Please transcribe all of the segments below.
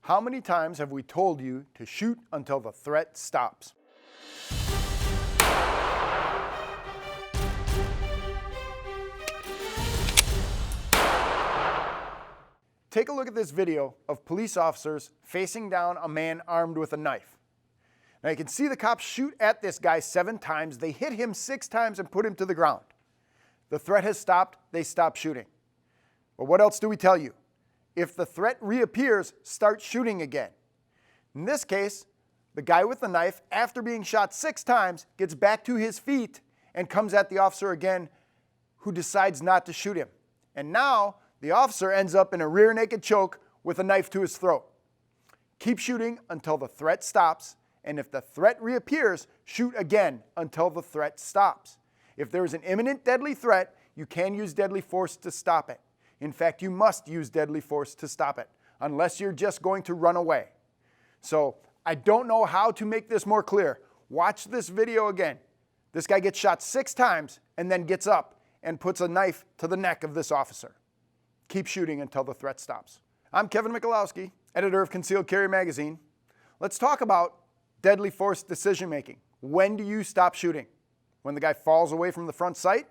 How many times have we told you to shoot until the threat stops? Take a look at this video of police officers facing down a man armed with a knife. Now you can see the cops shoot at this guy 7 times. They hit him 6 times and put him to the ground. The threat has stopped. They stop shooting. But what else do we tell you? If the threat reappears, start shooting again. In this case, the guy with the knife, after being shot 6 times, gets back to his feet and comes at the officer again, who decides not to shoot him. And now the officer ends up in a rear naked choke with a knife to his throat. Keep shooting until the threat stops, and if the threat reappears, shoot again until the threat stops. If there is an imminent deadly threat, you can use deadly force to stop it. In fact, you must use deadly force to stop it, unless you're just going to run away. So I don't know how to make this more clear. Watch this video again. This guy gets shot 6 times and then gets up and puts a knife to the neck of this officer. Keep shooting until the threat stops. I'm Kevin Michalowski, editor of Concealed Carry Magazine. Let's talk about deadly force decision making. When do you stop shooting? When the guy falls away from the front sight?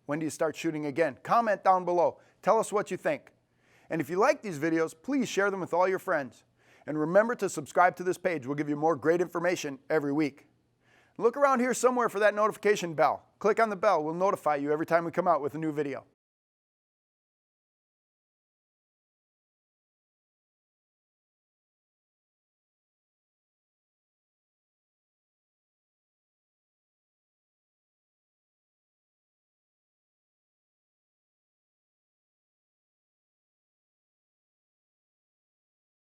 When do you start shooting again? Comment down below. Tell us what you think. And if you like these videos, please share them with all your friends. And remember to subscribe to this page. We'll give you more great information every week. Look around here somewhere for that notification bell. Click on the bell. We'll notify you every time we come out with a new video.